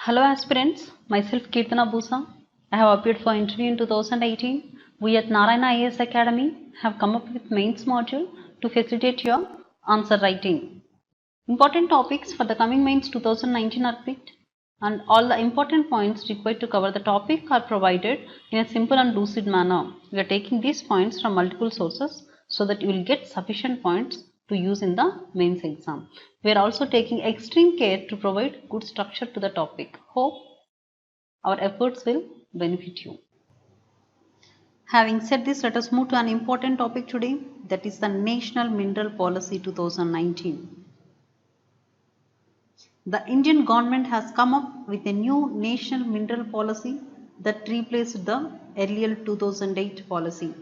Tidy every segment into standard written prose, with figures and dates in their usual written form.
Hello aspirants, myself Kirtana Busa. I have appeared for interview in 2018. We at Narayana IAS Academy have come up with mains module to facilitate your answer writing. Important topics for the coming mains 2019 are picked, and all the important points required to cover the topic are provided in a simple and lucid manner. We are taking these points from multiple sources so that you will get sufficient points to use in the mains exam. We are also taking extreme care to provide good structure to the topic. Hope our efforts will benefit you. Having said this, let us move to an important topic today, that is the National Mineral Policy 2019. The Indian government has come up with a new national mineral policy that replaced the earlier 2008 policy.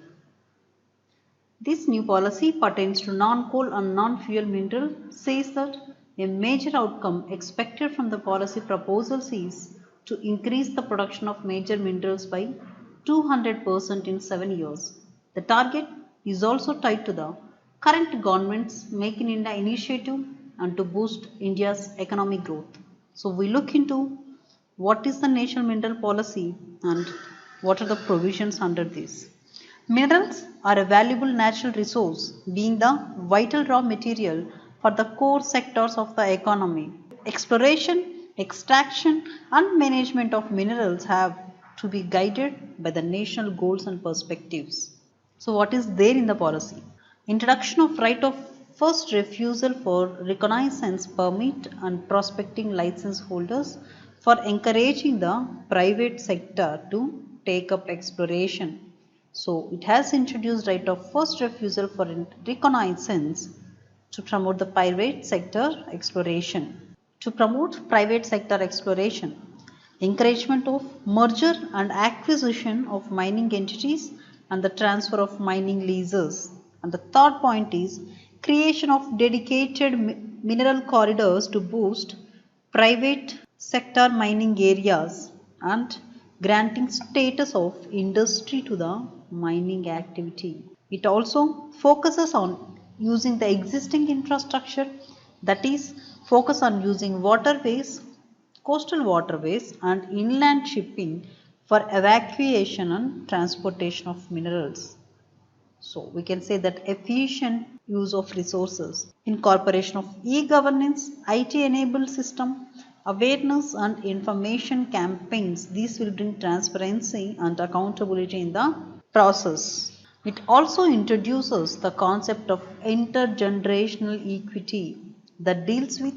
This new policy pertains to non-coal and non-fuel mineral says that a major outcome expected from the policy proposals is to increase the production of major minerals by 200% in 7 years. The target is also tied to the current government's Make in India initiative and to boost India's economic growth. So we look into what is the national mineral policy and what are the provisions under this. Minerals are a valuable natural resource, being the vital raw material for the core sectors of the economy. Exploration, extraction and management of minerals have to be guided by the national goals and perspectives. So what is there in the policy? Introduction of right of first refusal for reconnaissance permit and prospecting license holders for encouraging the private sector to take up exploration. So it has introduced right of first refusal for reconnaissance to promote the private sector exploration. To promote private sector exploration, encouragement of merger and acquisition of mining entities and the transfer of mining leases. And the third point is creation of dedicated mineral corridors to boost private sector mining areas and granting status of industry to the mining activity. It also focuses on using the existing infrastructure, that is focus on using waterways, coastal waterways and inland shipping for evacuation and transportation of minerals. So we can say that efficient use of resources, incorporation of e-governance, IT enabled system, awareness and information campaigns. These will bring transparency and accountability in the process. It also introduces the concept of intergenerational equity that deals with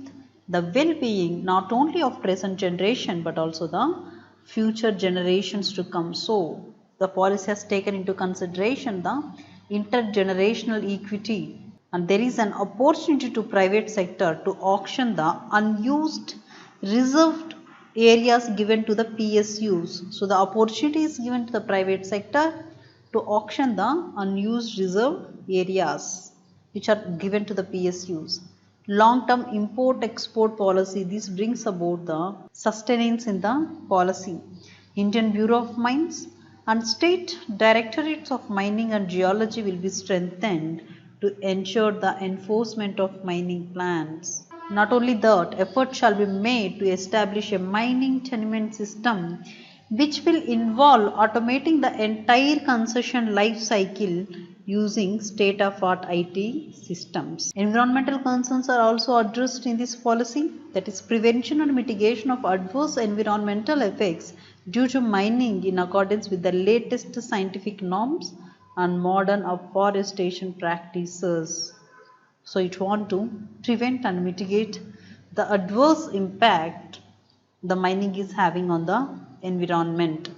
the well-being not only of present generation but also the future generations to come. So the policy has taken into consideration the intergenerational equity, and there is an opportunity to private sector to auction the unused reserved areas given to the PSUs. So the opportunity is given to the private sector to auction the unused reserved areas which are given to the PSUs. Long-term import-export policy, this brings about the sustenance in the policy. Indian Bureau of Mines and state directorates of mining and geology will be strengthened to ensure the enforcement of mining plans. Not only that, effort shall be made to establish a mining tenement system which will involve automating the entire concession life cycle using state-of-art IT systems. Environmental concerns are also addressed in this policy, that is prevention and mitigation of adverse environmental effects due to mining in accordance with the latest scientific norms and modern afforestation practices. So it wants to prevent and mitigate the adverse impact the mining is having on the environment.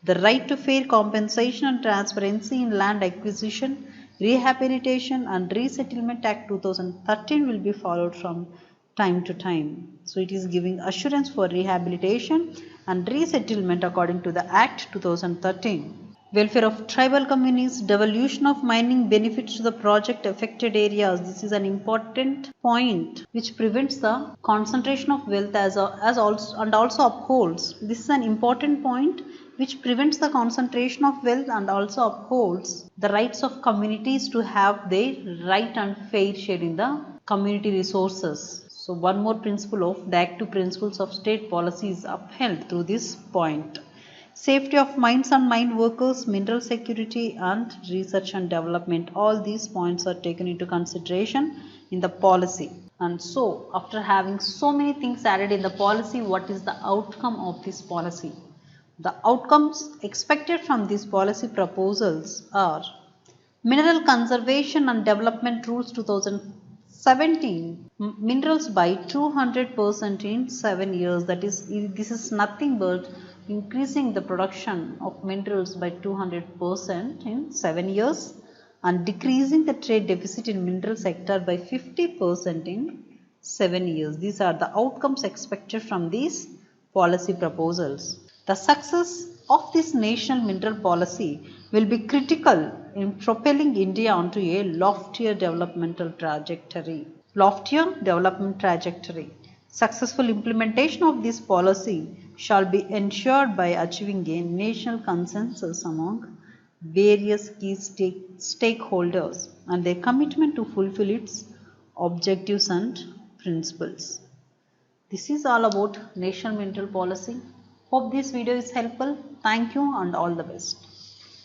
The right to fair compensation and transparency in land acquisition, Rehabilitation and Resettlement Act 2013 will be followed from time to time. So it is giving assurance for rehabilitation and resettlement according to the Act 2013. Welfare of tribal communities, devolution of mining benefits to the project affected areas. This is an important point which prevents the concentration of wealth and also upholds. This is an important point which prevents the concentration of wealth and also upholds the rights of communities to have their right and fair share in the community resources. So one more principle of the active principles of state policy is upheld through this point. Safety of mines and mine workers, mineral security and research and development. All these points are taken into consideration in the policy. And so after having so many things added in the policy, what is the outcome of this policy? The outcomes expected from these policy proposals are Mineral Conservation and Development Rules 2017, minerals by 200% in 7 years. That is, this is nothing but increasing the production of minerals by 200% in 7 years and decreasing the trade deficit in mineral sector by 50% in 7 years. These are the outcomes expected from these policy proposals. The success of this national mineral policy will be critical in propelling India onto a loftier developmental trajectory. Successful implementation of this policy shall be ensured by achieving a national consensus among various key stakeholders and their commitment to fulfill its objectives and principles. This is all about national mineral policy. Hope this video is helpful. Thank you and all the best.